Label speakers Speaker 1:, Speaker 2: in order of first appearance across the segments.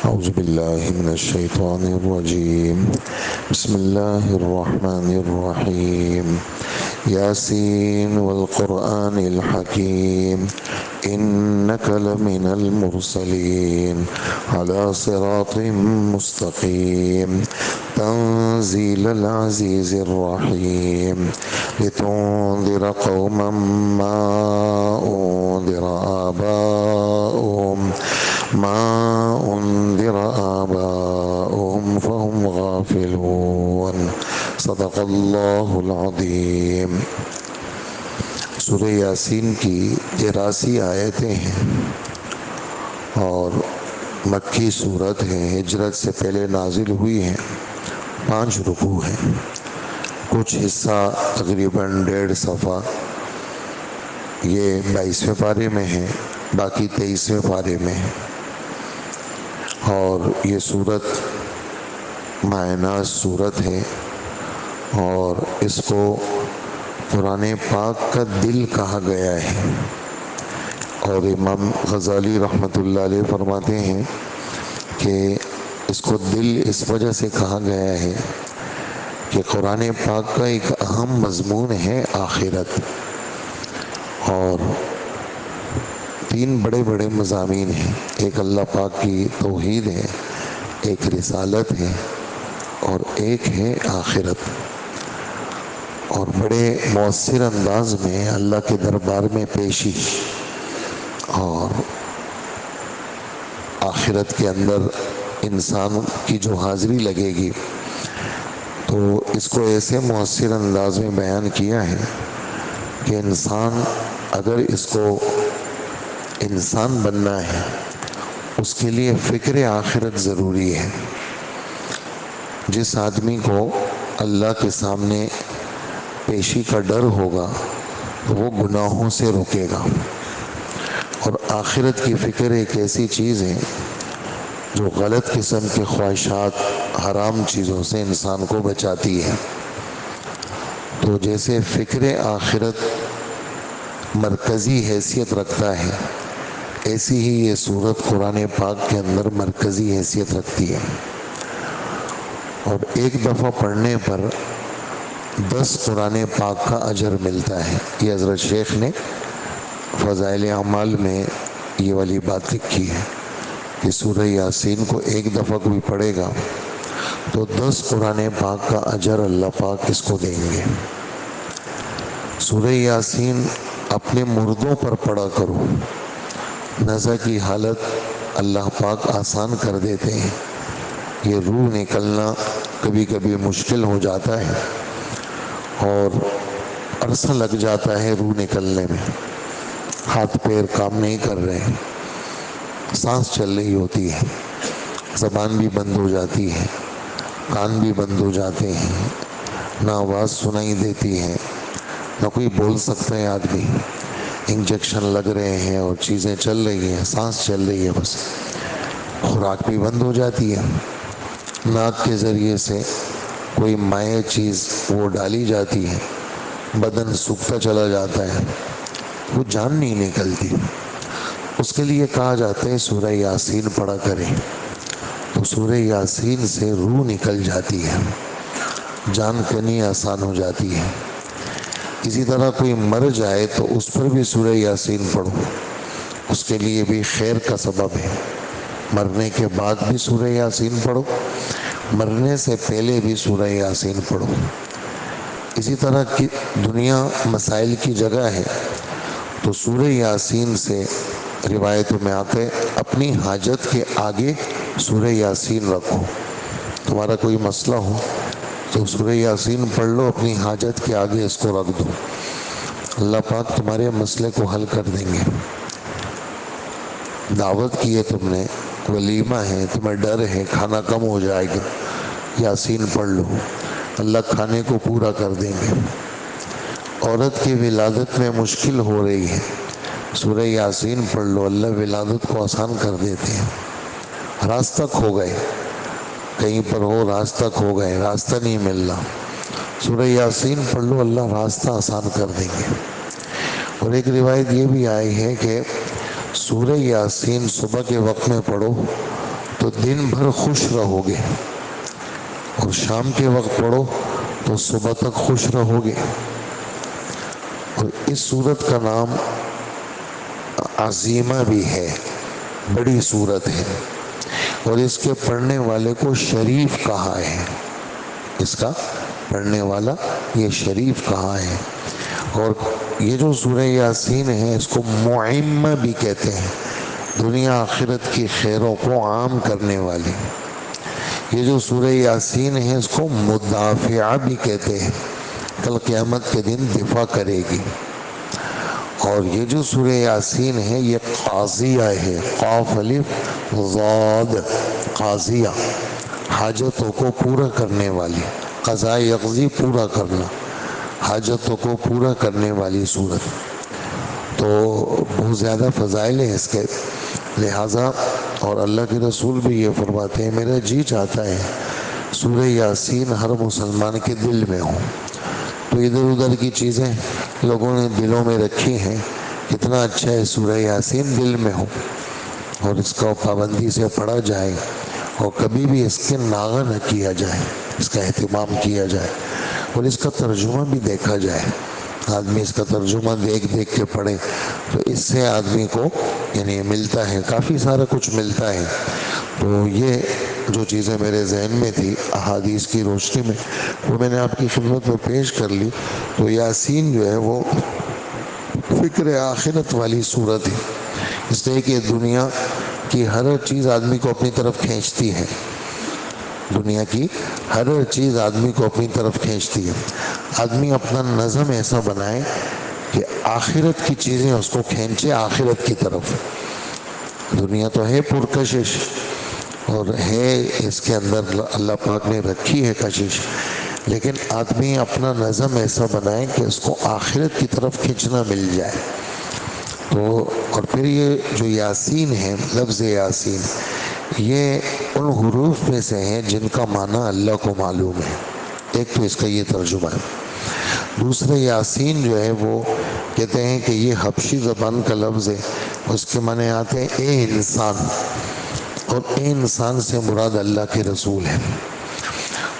Speaker 1: أعوذ بالله من الشيطان الرجيم. بسم الله الرحمن الرحيم. ياسين والقرآن الحكيم إنك لمن المرسلين على صراط مستقيم تنزيل العزيز الرحيم لتنذر قوما ما أنذر آباؤهم فهم غافلون. صدق اللہ العظیم. سورہ یاسین کی 83 آیتیں ہیں اور مکی صورت ہے، ہجرت سے پہلے نازل ہوئی ہیں. 5 رکوع ہیں. کچھ حصہ تقریباً 1.5 صفحہ یہ 22ویں پارے میں ہے، باقی 23ویں پارے میں ہے. اور یہ صورت معنی صورت ہے اور اس کو قرآن پاک کا دل کہا گیا ہے. اور امام غزالی رحمۃ اللہ علیہ فرماتے ہیں کہ اس کو دل اس وجہ سے کہا گیا ہے کہ قرآن پاک کا ایک اہم مضمون ہے آخرت، اور 3 بڑے بڑے مضامین ہیں. ایک اللہ پاک کی توحید ہے، ایک رسالت ہے اور ایک ہے آخرت. اور بڑے مؤثر انداز میں اللہ کے دربار میں پیشی اور آخرت کے اندر انسان کی جو حاضری لگے گی، تو اس کو ایسے مؤثر انداز میں بیان کیا ہے کہ انسان اگر اس کو انسان بننا ہے اس کے لیے فکر آخرت ضروری ہے. جس آدمی کو اللہ کے سامنے پیشی کا ڈر ہوگا تو وہ گناہوں سے رکے گا. اور آخرت کی فکر ایک ایسی چیز ہے جو غلط قسم کے خواہشات، حرام چیزوں سے انسان کو بچاتی ہے. تو جیسے فکر آخرت مرکزی حیثیت رکھتا ہے، ایسی ہی یہ سورت قرآن پاک کے اندر مرکزی حیثیت رکھتی ہے. اور ایک دفعہ پڑھنے پر 10 قرآن پاک کا اجر ملتا ہے. یہ حضرت شیخ نے فضائل اعمال میں یہ والی بات لکھی ہے کہ سورہ یاسین کو ایک دفعہ کوئی پڑھے گا تو 10 قرآن پاک کا اجر اللہ پاک اس کو دیں گے. سورہ یاسین اپنے مردوں پر پڑھا کرو. نزع کی حالت اللہ پاک آسان کر دیتے ہیں. یہ روح نکلنا کبھی کبھی مشکل ہو جاتا ہے اور عرصہ لگ جاتا ہے روح نکلنے میں. ہاتھ پیر کام نہیں کر رہے، سانس چل رہی ہوتی ہے، زبان بھی بند ہو جاتی ہے، کان بھی بند ہو جاتے ہیں، نہ آواز سنائی دیتی ہے، نہ کوئی بول سکتا ہے آدمی. انجیکشن لگ رہے ہیں اور چیزیں چل رہی ہیں، سانس چل رہی ہے، بس خوراک بھی بند ہو جاتی ہے. ناک کے ذریعے سے کوئی مائع چیز وہ ڈالی جاتی ہے، بدن سوکھتا چلا جاتا ہے، وہ جان نہیں نکلتی. اس کے لیے کہا جاتا ہے سورہ یاسین پڑھا کریں. تو سورہ یاسین سے روح نکل جاتی ہے، جان کنی آسان ہو جاتی ہے. اسی طرح کوئی مر جائے تو اس پر بھی سورہ یاسین پڑھو، اس کے لیے بھی خیر کا سبب ہے. مرنے کے بعد بھی سورہ یاسین پڑھو، مرنے سے پہلے بھی سورہ یاسین پڑھو. اسی طرح کی دنیا مسائل کی جگہ ہے تو سورہ یاسین سے روایتوں میں آتے اپنی حاجت کے آگے سورہ یاسین رکھو. تمہارا کوئی مسئلہ ہو تو سورہ یاسین پڑھ لو، اپنی حاجت کے آگے اس کو رکھ دو، اللہ پاک تمہارے مسئلے کو حل کر دیں گے. دعوت کی ہے تم نے، ولیمہ ہے، تمہیں ڈر ہے کھانا کم ہو جائے گا، یاسین پڑھ لو، اللہ کھانے کو پورا کر دیں گے. عورت کی ولادت میں مشکل ہو رہی ہے، سورہ یاسین پڑھ لو، اللہ ولادت کو آسان کر دیتے ہیں. راستہ کھو گئے، کہیں پر ہو راستہ کھو گئے، راستہ نہیں مل رہا، سورہ یاسین پڑھ لو، اللہ راستہ آسان کر دیں گے. اور ایک روایت یہ بھی آئی ہے کہ سورہ یاسین صبح کے وقت میں پڑھو تو دن بھر خوش رہو گے، اور شام کے وقت پڑھو تو صبح تک خوش رہو گے۔ اور اس سورت کا نام عظیمہ بھی ہے، بڑی سورت ہے، اور اس کے پڑھنے والے کو شریف کہا ہے، اس کا پڑھنے والا یہ شریف کہا ہے۔ اور یہ جو سورہ یاسین ہے اس کو معمہ بھی کہتے ہیں، دنیا آخرت کی خیروں کو عام کرنے والی۔ یہ جو سورہ یاسین ہے اس کو مدافعہ بھی کہتے ہیں، کل قیامت کے دن دفاع کرے گی۔ اور یہ جو سورہ یاسین ہے یہ قاضیہ ہے، قاف الف ضاد، قاضیہ، حاجتوں کو پورا کرنے والی، قضاء یقضی پورا کرنا، حاجتوں کو پورا کرنے والی سورت۔ تو بہت زیادہ فضائل ہیں اس کے، لہٰذا اور اللہ کے رسول بھی یہ فرماتے ہیں میرا جی چاہتا ہے سورہ یاسین ہر مسلمان کے دل میں ہو۔ تو ادھر ادھر کی چیزیں لوگوں نے دلوں میں رکھی ہیں، کتنا اچھا ہے سورہ یاسین دل میں ہو، اور اس کو پابندی سے پڑھا جائے، اور کبھی بھی اس کے ناغہ نہ کیا جائے، اس کا اہتمام کیا جائے، اور اس کا ترجمہ بھی دیکھا جائے۔ آدمی اس کا ترجمہ دیکھ دیکھ کے پڑھے تو اس سے آدمی کو یعنی ملتا ہے، کافی سارا کچھ ملتا ہے۔ تو یہ جو چیزیں میرے ذہن میں تھی احادیث کی روشنی میں وہ میں نے آپ کی خدمت میں پیش کر لی۔ تو یاسین جو ہے وہ فکر آخرت والی صورت ہے، اس لیے کہ دنیا کی ہر چیز آدمی کو اپنی طرف کھینچتی ہے، دنیا کی ہر چیز آدمی کو اپنی طرف کھینچتی ہے۔ آدمی اپنا نظم ایسا بنائے کہ آخرت کی چیزیں اس کو کھینچے آخرت کی طرف۔ دنیا تو ہے پرکشش، اور ہے اس کے اندر اللہ پاک نے رکھی ہے کشش، لیکن آدمی اپنا نظم ایسا بنائے کہ اس کو آخرت کی طرف کھینچنا مل جائے۔ تو اور پھر یہ جو یاسین ہے، لفظ یاسین، یہ ان حروف میں سے ہیں جن کا معنی اللہ کو معلوم ہے۔ ایک تو اس کا یہ ترجمہ ہے، دوسرے یاسین جو ہے وہ کہتے ہیں کہ یہ حبشی زبان کا لفظ ہے، اس کے معنی آتے ہیں اے انسان، اور اے انسان سے مراد اللہ کے رسول ہے۔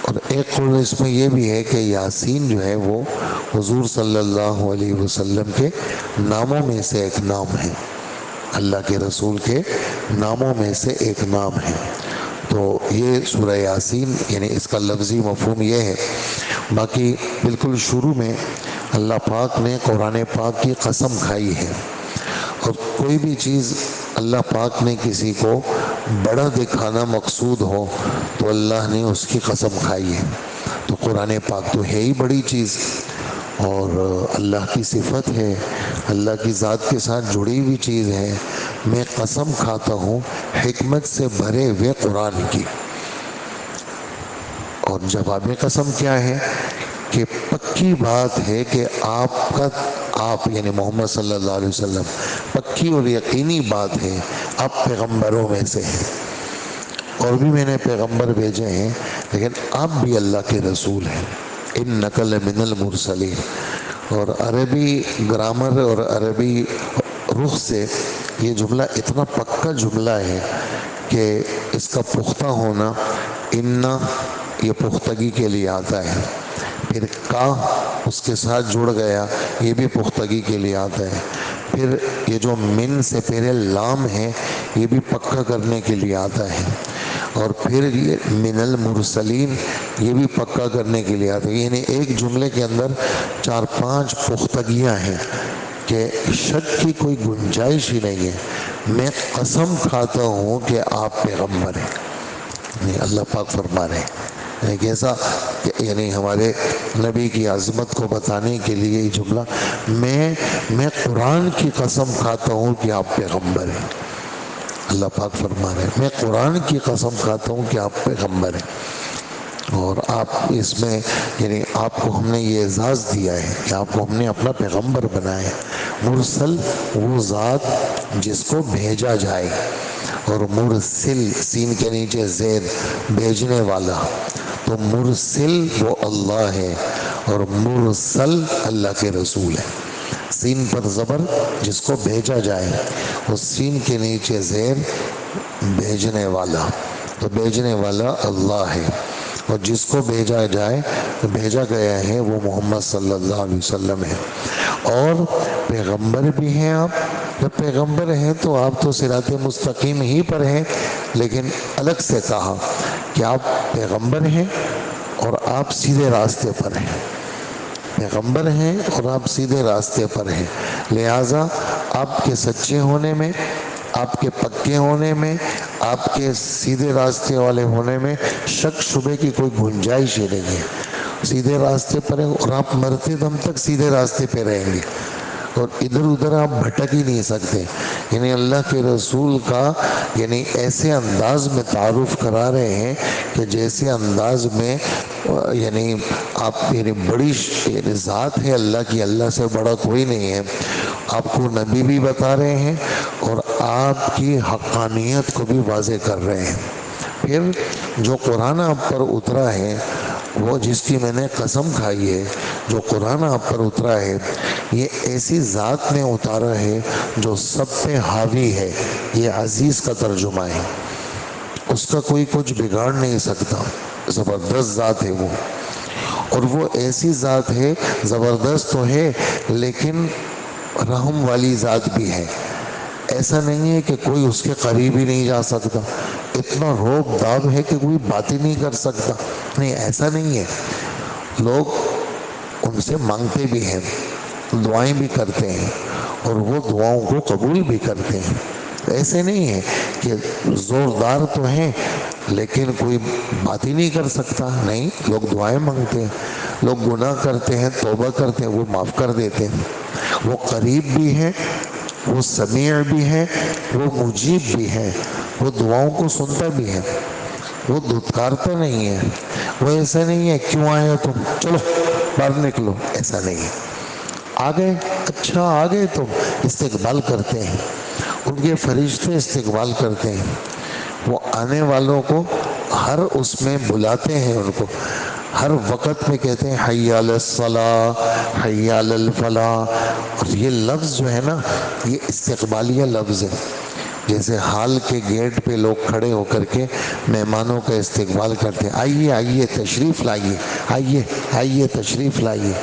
Speaker 1: اور ایک قول اس میں یہ بھی ہے کہ یاسین جو ہے وہ حضور صلی اللہ علیہ وسلم کے ناموں میں سے ایک نام ہے، اللہ کے رسول کے ناموں میں سے ایک نام ہے۔ تو یہ سورہ یاسین یعنی اس کا لفظی مفہوم یہ ہے۔ باقی بالکل شروع میں اللہ پاک نے قرآن پاک کی قسم کھائی ہے، اور کوئی بھی چیز اللہ پاک نے کسی کو بڑا دکھانا مقصود ہو تو اللہ نے اس کی قسم کھائی ہے۔ تو قرآن پاک تو ہے ہی بڑی چیز، اور اللہ کی صفت ہے، اللہ کی ذات کے ساتھ جڑی ہوئی چیز ہے۔ میں قسم کھاتا ہوں حکمت سے بھرے ہوئے قرآن کی۔ اور جواب قسم کیا ہے کہ پکی بات ہے کہ آپ یعنی محمد صلی اللہ علیہ وسلم، پکی اور یقینی بات ہے آپ پیغمبروں میں سے ہیں، اور بھی میں نے پیغمبر بھیجے ہیں، لیکن آپ بھی اللہ کے رسول ہیں، اِنَّکَ لَمِنَ الْمُرْسَلِينَ۔ اور عربی گرامر اور عربی رخ سے یہ جملہ اتنا پکا جملہ ہے کہ اس کا پختہ ہونا، اِنَّا یہ پختگی کے لیے آتا ہے، پھر کا اس کے ساتھ جڑ گیا یہ بھی پختگی کے لیے آتا ہے، پھر یہ جو من سے پہلے لام ہے یہ بھی پکا کرنے کے لیے آتا ہے، اور پھر یہ من المرسلین یہ بھی پکا کرنے کے لیے آتا ہے۔ یعنی ایک جملے کے اندر 4-5 پختگیاں ہیں کہ شک کی کوئی گنجائش ہی نہیں ہے۔ میں قسم کھاتا ہوں کہ آپ پیغمبر ہیں، اللہ پاک فرما رہے ہیں، کیسا یعنی ہمارے نبی کی عظمت کو بتانے کے لیے یہ جملہ، میں قرآن کی قسم کھاتا ہوں کہ آپ پیغمبر ہیں۔ اللہ پاک فرما رہے ہیں میں قرآن کی قسم کھاتا ہوں کہ آپ پیغمبر ہیں، اور آپ اس میں یعنی آپ کو ہم نے یہ اعزاز دیا ہے کہ آپ کو ہم نے اپنا پیغمبر بنایا ہے۔ مرسل وہ ذات جس کو بھیجا جائے، اور مرسل سین کے نیچے زید بھیجنے والا، تو مرسل وہ اللہ ہے، اور مرسل اللہ کے رسول ہے۔ سین پر زبر جس کو بھیجا جائے، اور سین کے نیچے زیر بھیجنے والا۔ تو بھیجنے والا اللہ ہے، اور جس کو بھیجا جائے بھیجا گیا ہے وہ محمد صلی اللہ علیہ وسلم ہے۔ اور پیغمبر بھی ہیں آپ، جب پیغمبر ہیں تو آپ تو صراط مستقیم ہی پر ہیں، لیکن الگ سے کہا کہ آپ پیغمبر ہیں اور آپ سیدھے راستے پر ہیں، پیغمبر ہیں اور آپ سیدھے راستے پر ہیں، لہٰذا آپ کے سچے ہونے میں، آپ کے پکے ہونے میں، آپ کے سیدھے راستے والے ہونے میں شک شبے کی کوئی گنجائش ہی نہیں ہے، سیدھے راستے پر ہیں اور آپ مرتے دم تک سیدھے راستے پہ رہیں گے، اور ادھر ادھر آپ بھٹک ہی نہیں سکتے۔ یعنی اللہ کے رسول کا یعنی ایسے انداز میں تعارف کرا رہے ہیں کہ جیسے انداز میں یعنی آپ یعنی بڑی ذات ہے اللہ کی، اللہ سے بڑا کوئی نہیں ہے، آپ کو نبی بھی بتا رہے ہیں اور آپ کی حقانیت کو بھی واضح کر رہے ہیں۔ پھر جو قرآن آپ پر اترا ہے، وہ جس کی میں نے قسم کھائی ہے، جو قرآن آپ پر اترا ہے یہ ایسی ذات نے اتارا ہے جو سب پہ حاوی ہے، یہ عزیز کا ترجمہ ہے، اس کا کوئی کچھ بگاڑ نہیں سکتا، زبردست ذات ہے وہ، اور وہ ایسی ذات ہے زبردست تو ہے لیکن رحم والی ذات بھی ہے، ایسا نہیں ہے کہ کوئی اس کے قریب ہی نہیں جا سکتا، اتنا روب داب ہے کہ کوئی بات ہی نہیں کر سکتا، نہیں ایسا نہیں ہے، لوگ ان سے مانگتے بھی ہیں، دعائیں بھی کرتے ہیں اور وہ دعاؤں کو قبول بھی کرتے ہیں، ایسے نہیں ہے کہ زوردار تو ہیں لیکن کوئی بات ہی نہیں کر سکتا، نہیں، لوگ دعائیں مانگتے ہیں، لوگ گناہ کرتے ہیں، توبہ کرتے ہیں، وہ معاف کر دیتے ہیں، وہ قریب بھی ہیں، وہ سمیع بھی ہے، وہ مجیب بھی ہے، وہ دعاؤں کو سنتا بھی ہے، وہ دھتکارتا نہیں ہے، وہ ایسا نہیں ہے کیوں آئے ہو تم، چلو باہر نکلو، ایسا نہیں ہے، آ گئے اچھا آ گئے تو استقبال کرتے ہیں، ان کے فرشتے استقبال کرتے ہیں، وہ آنے والوں کو ہر اس میں بلاتے ہیں، ان کو ہر وقت میں کہتے ہیں حی علی الصلاۃ حی علی الفلاح، اور یہ لفظ جو ہے نا یہ استقبالیہ لفظ ہے، جیسے حال کے گیٹ پہ لوگ کھڑے ہو کر کے مہمانوں کا استقبال کرتے ہیں، آئیے آئیے تشریف لائیے، آئیے آئیے تشریف لائیے،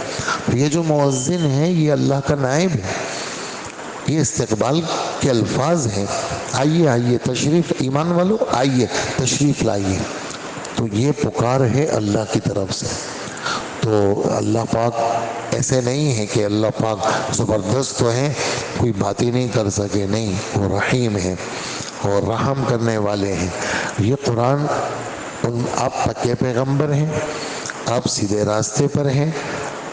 Speaker 1: یہ جو مؤذن ہے یہ اللہ کا نائب ہے، یہ استقبال کے الفاظ ہیں، آئیے آئیے تشریف، ایمان والو آئیے تشریف لائیے، تو یہ پکار ہے اللہ کی طرف سے۔ تو اللہ پاک ایسے نہیں ہے کہ اللہ پاک زبردست تو ہیں کوئی بات ہی نہیں کر سکے، نہیں، وہ رحیم ہے اور رحم کرنے والے ہیں۔ یہ قرآن آپ پکے پیغمبر ہیں، آپ سیدھے راستے پر ہیں،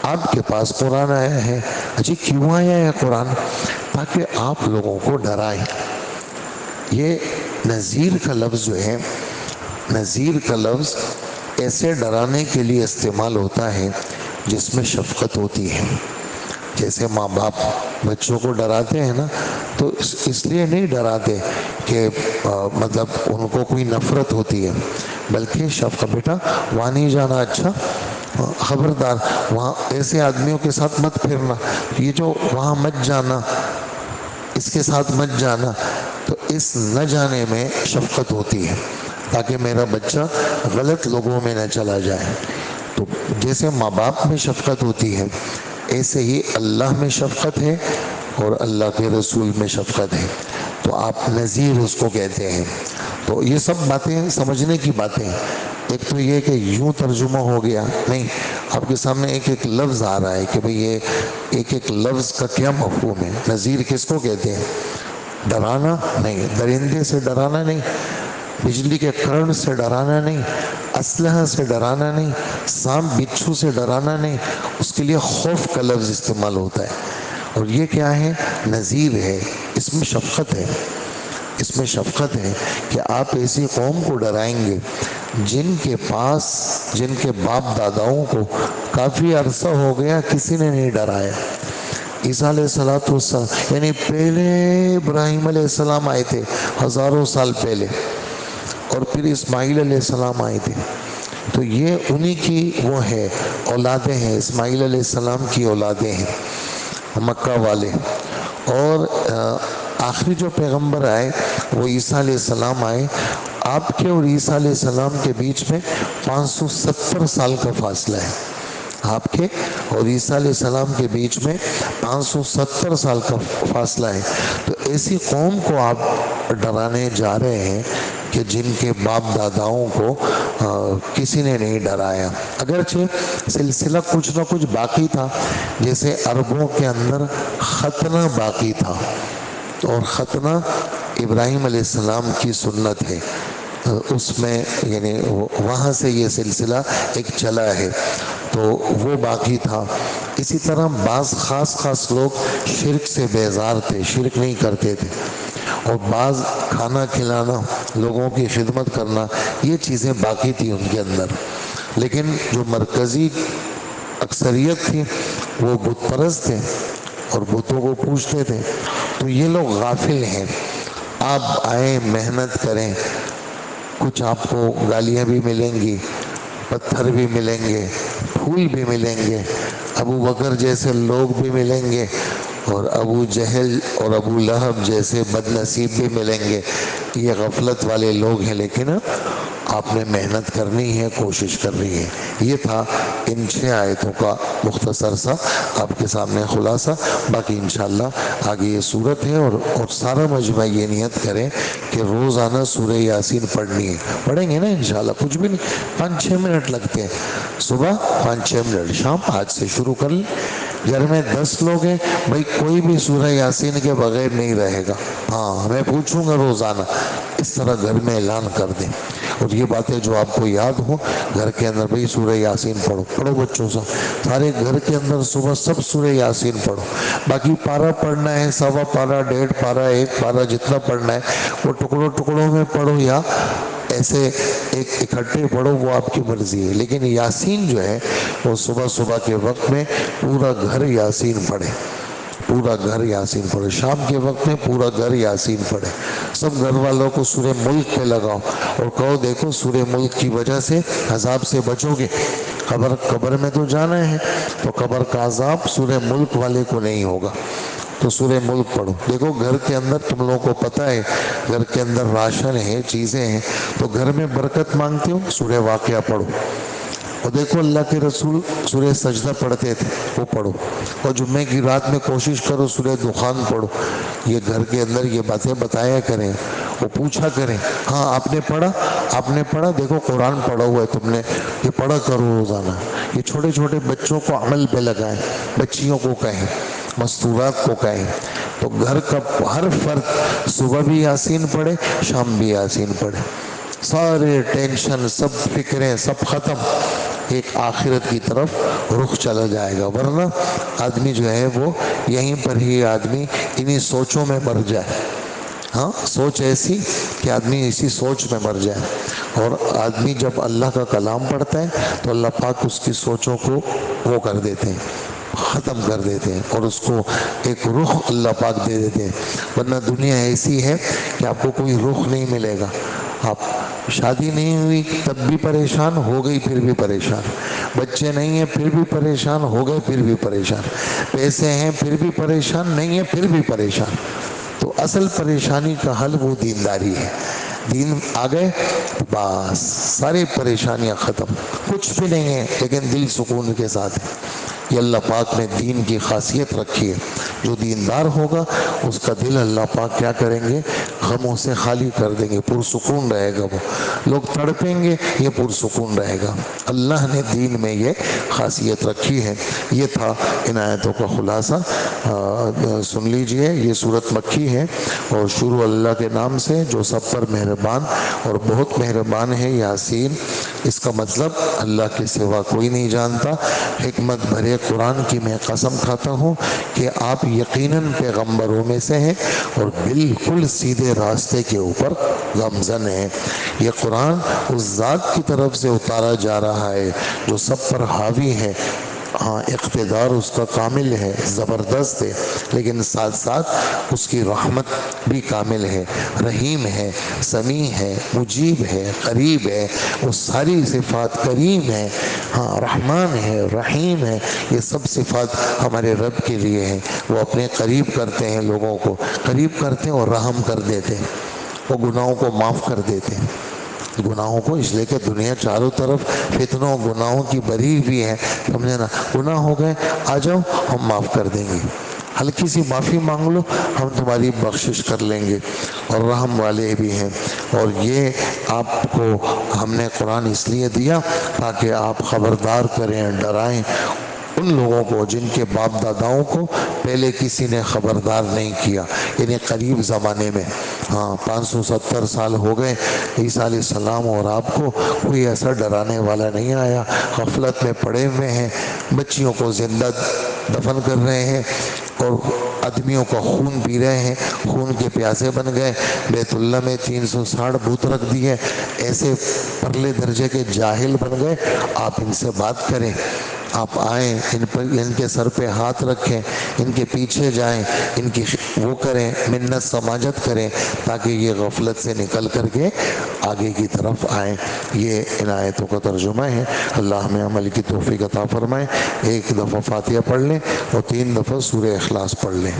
Speaker 1: آپ کے پاس قرآن آیا ہے، اچھی کیوں آیا ہے قرآن؟ تاکہ آپ لوگوں کو ڈرائیں۔ یہ نذیر کا لفظ جو ہے، نذیر کا لفظ ایسے ڈرانے کے لیے استعمال ہوتا ہے جس میں شفقت ہوتی ہے، جیسے ماں باپ بچوں کو ڈراتے ہیں نا، تو اس لیے نہیں ڈراتے کہ مطلب ان کو کوئی نفرت ہوتی ہے، بلکہ شفقت، بیٹا وہاں نہیں جانا، اچھا خبردار وہاں ایسے آدمیوں کے ساتھ مت پھرنا، یہ جو وہاں مت جانا، اس کے ساتھ مت جانا، تو اس نہ جانے میں شفقت ہوتی ہے تاکہ میرا بچہ غلط لوگوں میں نہ چلا جائے۔ تو جیسے ماں باپ میں شفقت ہوتی ہے ایسے ہی اللہ میں شفقت ہے اور اللہ کے رسول میں شفقت ہے، تو آپ نذیر اس کو کہتے ہیں۔ تو یہ سب باتیں سمجھنے کی باتیں ہیں، ایک تو یہ کہ یوں ترجمہ ہو گیا نہیں، آپ کے سامنے ایک ایک لفظ آ رہا ہے کہ بھئی یہ ایک ایک لفظ کا کیا مفہوم ہے۔ نذیر کس کو کہتے ہیں؟ ڈرانا نہیں، درندے سے ڈرانا نہیں، بجلی کے کرنٹ سے ڈرانا نہیں، اسلحہ سے ڈرانا نہیں، سانپ بچھو سے ڈرانا نہیں، اس کے لیے خوف کا لفظ استعمال ہوتا ہے، اور یہ کیا ہے؟ نذیر ہے، اس میں شفقت ہے، اس میں شفقت ہے کہ آپ ایسی قوم کو ڈرائیں گے جن کے پاس، جن کے باپ داداؤں کو کافی عرصہ ہو گیا کسی نے نہیں ڈرایا۔ عیسیٰ علیہ السلام یعنی پہلے ابراہیم علیہ السلام آئے تھے ہزاروں سال پہلے، اور پھر اسماعیل علیہ السلام آئے تھے، تو یہ انہی کی وہ ہے اولادیں ہیں، اسماعیل علیہ السلام کی اولادیں ہیں مکہ والے، اور آخری جو پیغمبر آئے وہ عیسیٰ علیہ السلام آئے، آپ کے اور عیسیٰ علیہ السلام کے بیچ میں 570 سال کا فاصلہ ہے. آپ کے اور عیسیٰ علیہ السلام کے بیچ میں 570 سال کا فاصلہ ہے. تو ایسی قوم کو آپ ڈرانے جا رہے ہیں کہ جن کے باپ داداؤں کو کسی نے نہیں ڈرایا. اگرچہ سلسلہ کچھ نہ کچھ باقی تھا، جیسے عربوں کے اندر ختنہ باقی تھا، اور ختنہ ابراہیم علیہ السلام کی سنت ہے، اس میں یعنی وہاں سے یہ سلسلہ ایک چلا ہے، تو وہ باقی تھا. اسی طرح بعض خاص لوگ شرک سے بیزار تھے، شرک نہیں کرتے تھے، اور بعض کھانا کھلانا، لوگوں کی خدمت کرنا، یہ چیزیں باقی تھی ان کے اندر. لیکن جو مرکزی اکثریت تھی وہ بت پرست تھے اور بتوں کو پوجتے تھے. تو یہ لوگ غافل ہیں. آپ آئیں، محنت کریں، کچھ آپ کو گالیاں بھی ملیں گی، پتھر بھی ملیں گے، پھول بھی ملیں گے، ابو بکر جیسے لوگ بھی ملیں گے، اور ابو جہل اور ابو لہب جیسے بد نصیب بھی ملیں گے. یہ غفلت والے لوگ ہیں، لیکن آپ نے محنت کرنی ہے، کوشش کرنی ہے. یہ تھا ان 6 آیتوں کا مختصر سا آپ کے سامنے خلاصہ. باقی انشاءاللہ آگے یہ صورت ہے، اور سارا مجمع یہ نیت کریں کہ روزانہ سورہ یاسین پڑھنی ہے. پڑھیں گے نا انشاءاللہ، کچھ بھی نہیں، 5-6 منٹ لگتے ہیں. صبح 5-6 منٹ، شام آج سے شروع کر لیں. گھر میں 10 لوگ ہیں بھائی، کوئی بھی سورہ یاسین کے بغیر نہیں رہے گا. ہاں، میں پوچھوں گا روزانہ. اس طرح گھر میں اعلان کر دیں. اور یہ باتیں جو آپ کو یاد ہو گھر کے اندر، بھائی سورہ یاسین پڑھو بچوں سے، سارے گھر کے اندر صبح سب سورہ یاسین پڑھو. باقی پارہ پڑھنا ہے، 1.25 پارہ، 1.5 پارہ، 1 پارہ، جتنا پڑھنا ہے وہ ٹکڑوں میں پڑھو، یا ایسے ایک اکٹھے پڑھو، وہ آپ کی مرضی ہے. لیکن یاسین جو ہے وہ صبح کے وقت میں پورا گھر یاسین پڑھے، پورا گھر یاسین پڑھے. شام کے وقت میں پورا گھر یاسین پڑھے. سب گھر والوں کو سورہ ملک پہ لگاؤ اور کہو دیکھو سورہ ملک کی وجہ سے عذاب سے بچو گے. قبر میں تو جانا ہے، تو قبر کا عذاب سورہ ملک والے کو نہیں ہوگا. تو سورہ ملک پڑھو. دیکھو گھر کے اندر تم لوگوں کو پتہ ہے گھر کے اندر راشن ہے، چیزیں ہیں، تو گھر میں برکت مانگتے ہو، سورہ واقعہ پڑھو. اور دیکھو اللہ کے رسول سورہ سجدہ پڑھتے تھے، وہ پڑھو. اور جمعے کی رات میں کوشش کرو سورہ دخان پڑھو. یہ گھر کے اندر یہ باتیں بتایا کریں، وہ پوچھا کریں، ہاں آپ نے پڑھا، دیکھو قرآن پڑھا ہوا ہے تم نے، یہ پڑھا کرو روزانہ. یہ چھوٹے چھوٹے بچوں کو عمل پہ لگائیں، بچیوں کو کہیں، مستورات کو کہیں. تو گھر کا ہر فرد صبح بھی یاسین پڑھے، شام بھی یاسین پڑھے. سارے ٹینشن، سب فکریں سب ختم، ایک آخرت کی طرف رخ چلا جائے گا. ورنہ آدمی جو ہے وہ یہیں پر ہی آدمی انہی سوچوں میں مر جائے. ہاں، سوچ ایسی کہ آدمی اسی سوچ میں مر جائے. اور آدمی جب اللہ کا کلام پڑھتا ہے تو اللہ پاک اس کی سوچوں کو وہ کر دیتے ہیں، ختم کر دیتے ہیں، اور اس کو ایک رخ اللہ پاک دے دیتے ہیں. ورنہ دنیا ایسی ہے کہ آپ کو کوئی رخ نہیں ملے گا. آپ شادی نہیں ہوئی تب بھی پریشان، ہو گئی پھر بھی پریشان. بچے نہیں ہیں پھر بھی پریشان، ہو گئے پھر بھی پریشان. پیسے ہیں پھر بھی پریشان، نہیں ہیں پھر بھی پریشان. تو اصل پریشانی کا حل وہ دینداری ہے. دین آ گئے بس ساری پریشانیاں ختم. کچھ بھی نہیں ہے لیکن دل سکون کے ساتھ ہے. یہ اللہ پاک نے دین کی خاصیت رکھی ہے. جو دیندار ہوگا اس کا دل اللہ پاک کیا کریں گے، غموں سے خالی کر دیں گے، پرسکون رہے گا. وہ لوگ تڑپیں گے، یہ پرسکون رہے گا. اللہ نے دین میں یہ خاصیت رکھی ہے. یہ تھا ان آیتوں کا خلاصہ. سن لیجئے، یہ صورت مکی ہے اور شروع اللہ کے نام سے جو سب پر مہربان اور بہت مہربان ہے. یاسین، اس کا مطلب اللہ کے سوا کوئی نہیں جانتا. حکمت بھرے قرآن کی میں قسم کھاتا ہوں کہ آپ یقیناً پیغمبروں میں سے ہیں اور بالکل سیدھے راستے کے اوپر گامزن ہیں. یہ قرآن اس ذات کی طرف سے اتارا جا رہا ہے جو سب پر حاوی ہے. ہاں، اقتدار اس کا کامل ہے، زبردست ہے، لیکن ساتھ ساتھ اس کی رحمت بھی کامل ہے. رحیم ہے، سمیع ہے، مجیب ہے، قریب ہے. وہ ساری صفات، کریم ہے، ہاں رحمان ہے، رحیم ہے. یہ سب صفات ہمارے رب کے لیے ہیں. وہ اپنے قریب کرتے ہیں، لوگوں کو قریب کرتے ہیں اور رحم کر دیتے ہیں. وہ گناہوں کو معاف کر دیتے ہیں. گناہوں کو، اس لیے کہ دنیا چاروں طرف فتنوں گناہوں کی بری ہوئی ہے، سمجھے نا؟ گناہ ہو گئے، آ جاؤ ہم معاف کر دیں گے، ہلکی سی معافی مانگ لو ہم تمہاری بخشش کر لیں گے، اور رحم والے بھی ہیں۔ اور یہ آپ کو ہم نے قرآن اس لیے دیا تاکہ آپ خبردار کریں، ڈرائیں ان لوگوں کو جن کے باپ داداؤں کو پہلے کسی نے خبردار نہیں کیا، یعنی قریب زمانے میں۔ 570 سال ہو گئے عیسیٰ علیہ السلام اور آپ کو کوئی ایسا ڈرانے والا نہیں آیا، غفلت میں پڑے ہوئے ہیں، بچیوں کو زندہ دفن کر رہے ہیں اور آدمیوں کا خون پی رہے ہیں، خون کے پیاسے بن گئے، بیت اللہ میں 360 بت رکھ دیے، ایسے پرلے درجے کے جاہل بن گئے۔ آپ ان سے بات کریں، آپ آئیں، ان کے سر پہ ہاتھ رکھیں، ان کے پیچھے جائیں، ان کی وہ کریں، منت سماجت کریں، تاکہ یہ غفلت سے نکل کر کے آگے کی طرف آئیں۔ یہ ان آیتوں کا ترجمہ ہے۔ اللہ ہمیں عمل کی توفیق عطا فرمائے۔ ایک دفعہ فاتحہ پڑھ لیں اور 3 دفعہ سورہ اخلاص پڑھ لیں۔